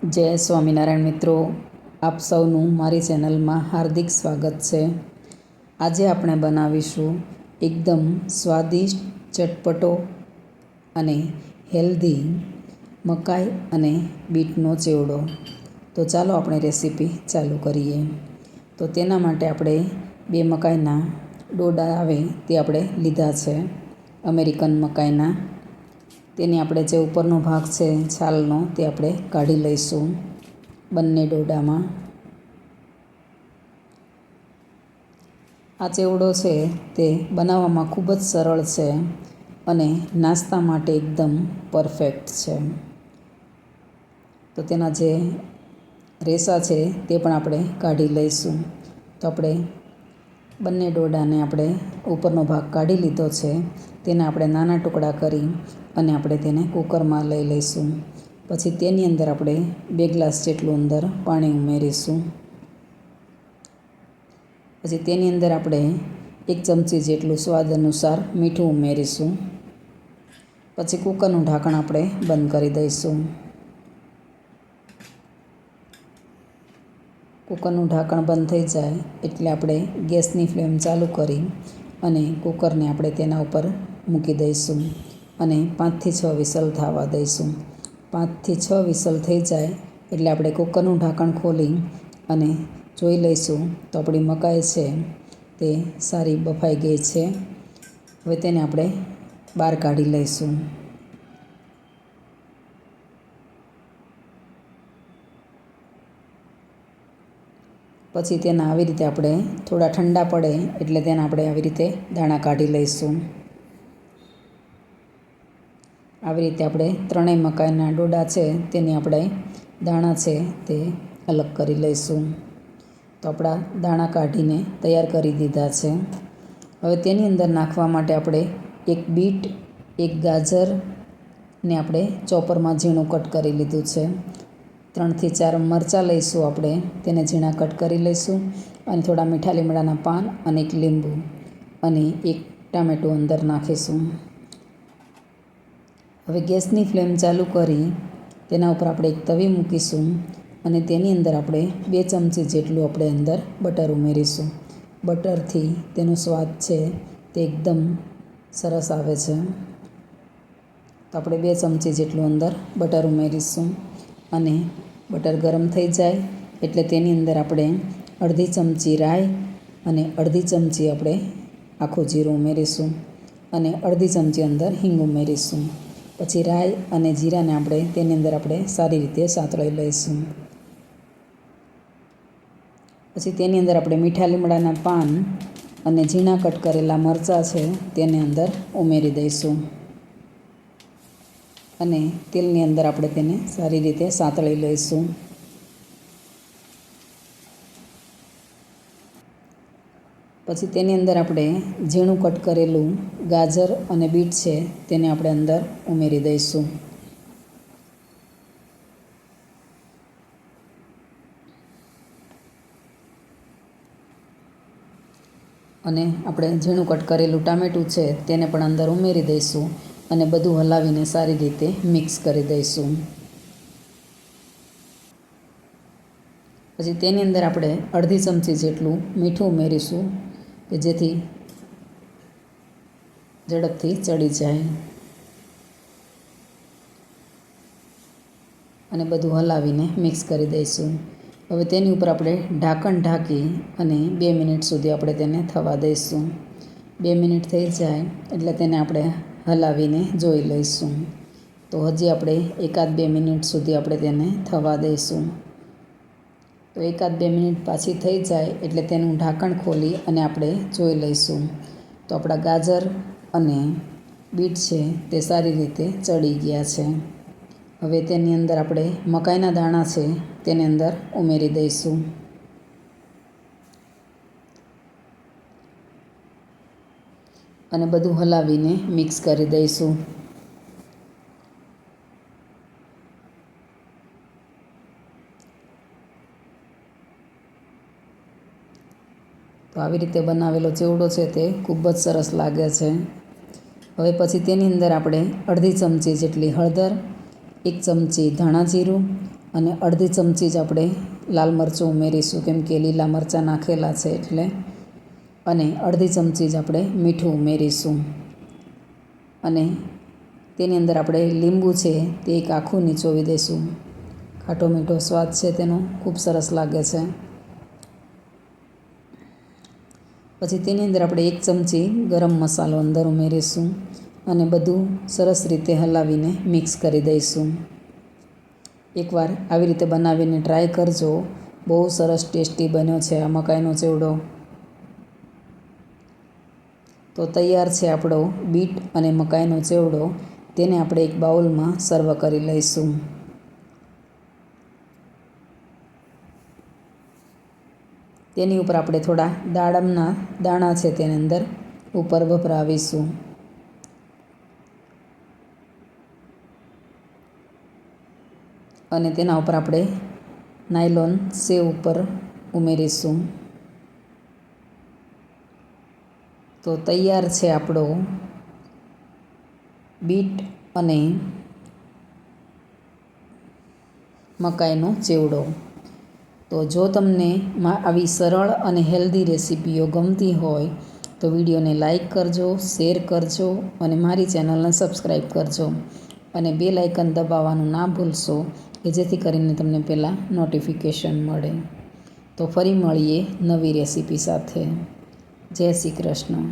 જય સ્વામિનારાયણ મિત્રો, આપ સૌનું મારી ચેનલમાં હાર્દિક સ્વાગત છે। આજે આપણે બનાવીશું એકદમ સ્વાદિષ્ટ, ચટપટો અને હેલ્ધી મકાઈ અને બીટનો ચેવડો। તો ચાલો આપણે રેસીપી ચાલુ કરીએ। તો તેના માટે આપણે 2 મકાઈના ડોડા આવે તે આપણે લીધા છે, અમેરિકન મકાઈના। તેની આપણે જે ઉપરનો ભાગ છે છાલનો તે આપણે કાઢી લઈશું બંને ડોડામાં। આ ચેવડો છે તે બનાવવામાં ખૂબ જ સરળ છે અને નાસ્તા માટે એકદમ પરફેક્ટ છે। તો તેના જે રેસા છે તે પણ આપણે કાઢી લઈશું। તો આપણે બંને ડોડાને આપણે ઉપરનો ભાગ કાઢી લીધો છે, તેને આપણે નાના ટુકડા કરી અને આપણે તેને કુકરમાં લઈ લઈશું। પછી તેની અંદર આપણે 2 ગ્લાસ જેટલું અંદર પાણી ઉમેરીશું। પછી તેની અંદર આપણે 1 ચમચી જેટલું સ્વાદ અનુસાર મીઠું ઉમેરીશું। પછી કુકરનું ઢાંકણ આપણે બંધ કરી દઈશું। કુકરનું ઢાંકણ બંધ થઈ જાય એટલે આપણે ગેસની ફ્લેમ ચાલુ કરી અને કુકરને આપણે તેના ઉપર મૂકી દઈશું અને 5 થી 6 વિસલ થવા દઈશું। 5 થી 6 વિસલ થઈ જાય એટલે આપણે કુકરનું ઢાંકણ ખોલી અને જોઈ લઈશું તો આપણી મકાઈ છે તે સારી બફાઈ ગઈ છે। હવે તેને આપણે બહાર કાઢી લઈશું। પછી તેના આવી રીતે આપણે થોડા ઠંડા પડે એટલે તેને આપણે આવી રીતે દાણા કાઢી લઈશું। આવી રીતે આપણે 3 મકાઈના ડોડા છે તેની આપણે દાણા છે તે અલગ કરી લઈશું। તો આપણા દાણા કાઢીને તૈયાર કરી દીધા છે। હવે તેની અંદર નાખવા માટે આપણે 1 બીટ, 1 ગાજરને આપણે ચોપરમાં ઝીણું કટ કરી લીધું છે। 3 થી 4 મરચાં લઈશું આપણે, તેને ઝીણા કટ કરી લઈશું અને થોડા મીઠા લીમડાના પાન અને 1 લીંબુ અને 1 ટામેટું અંદર નાખીશું। હવે ગેસની ફ્લેમ ચાલુ કરી તેના ઉપર આપણે 1 તવી મૂકીશું અને તેની અંદર આપણે 2 ચમચી જેટલું આપણે અંદર બટર ઉમેરીશું। બટરથી તેનો સ્વાદ છે તે એકદમ સરસ આવે છે। તો આપણે 2 ચમચી જેટલું અંદર બટર ઉમેરીશું અને બટર ગરમ થઈ જાય એટલે તેની અંદર આપણે અડધી ચમચી રાઈ અને અડધી ચમચી આપણે આખું જીરું ઉમેરીશું અને અડધી ચમચી અંદર હિંગ ઉમેરીશું। પછી રાઈ અને જીરાને આપણે તેની અંદર આપણે સારી રીતે સાંતળી લઈશું। પછી તેની અંદર આપણે મીઠા લીમડાના પાન અને ઝીણા કટ કરેલા મરચાં છે તેને અંદર ઉમેરી દઈશું અને તેલની અંદર આપણે તેને સારી રીતે સાંતળી લઈશું। પછી તેની અંદર આપણે ઝીણું કટ કરેલું ગાજર અને બીટ છે તેને આપણે અંદર ઉમેરી દઈશું અને આપણે ઝીણું કટ કરેલું ટામેટું છે તેને પણ અંદર ઉમેરી દઈશું અને બધું હલાવીને સારી રીતે મિક્સ કરી દઈશું। પછી તેની અંદર આપણે અડધી ચમચી જેટલું મીઠું ઉમેરીશું કે જેથી ઝડપથી ચડી જાય અને બધું હલાવીને મિક્સ કરી દઈશું। હવે તેની ઉપર આપણે ઢાંકણ ઢાંકી અને 2 મિનિટ સુધી આપણે તેને થવા દઈશું। 2 મિનિટ થઈ જાય એટલે તેને આપણે હલાવીને જોઈ લઈશું। તો હજી આપણે 1-2 મિનિટ સુધી આપણે તેને થવા દઈશું। તો 1-2 મિનિટ પાછી થઈ જાય એટલે તેનું ઢાંકણ ખોલી અને આપણે જોઈ લઈશું તો આપણા ગાજર અને બીટ છે તે સારી રીતે ચડી ગયા છે। હવે તેની અંદર આપણે મકાઈના દાણા છે તેને અંદર ઉમેરી દઈશું અને બધું હલાવીને મિક્સ કરી દઈશું। તો આવી રીતે બનાવેલો ચેવડો છે તે ખૂબ જ સરસ લાગે છે। હવે પછી તેની અંદર આપણે અડધી ચમચી જેટલી હળદર, 1 ચમચી ધાણા જીરું અને અડધી ચમચી જ આપણે લાલ મરચું ઉમેરીશું, કેમ કે લીલા મરચાં નાખેલા છે એટલે. અને અડધી ચમચી જ આપણે મીઠું ઉમેરીશું. અને તેની અંદર આપણે લીંબુ છે તે એક આખું નીચોવી દઈશું. ખાટો મીઠો સ્વાદ છે તેનો ખૂબ સરસ લાગે છે. પછી તેની અંદર આપણે 1 ચમચી ગરમ મસાલો અંદર ઉમેરીશું અને બધું સરસ રીતે હલાવીને મિક્સ કરી દઈશું. એકવાર આવી રીતે બનાવીને ટ્રાય કરજો. બહુ સરસ ટેસ્ટી બન્યો છે આ મકાઈનો ચેવડો. તો તૈયાર છે આપણો બીટ અને મકાઈનો ચેવડો. તેને આપણે એક બાઉલમાં સર્વ કરી લઈશું. તેની ઉપર આપણે થોડા દાડમના દાણા છે તેની અંદર ઉપર ભભરાવીશું. અને તેના ઉપર આપણે નાયલોન સેવ ઉપર ઉમેરીશું. તો તૈયાર છે આપણો બીટ અને મકાઈનો ચેવડો. તો જો તમને આવી સરળ અને હેલ્ધી રેસીપીઓ ગમતી હોય તો વિડીયોને લાઈક કરજો, શેર કરજો અને મારી ચેનલને સબસ્ક્રાઈબ કરજો. અને બેલ આઇકન દબાવવાનું ના ભૂલશો કે જેથી કરીને તમને પહેલાં નોટિફિકેશન મળે. તો ફરી મળીએ નવી રેસીપી સાથે. જય શ્રી કૃષ્ણ.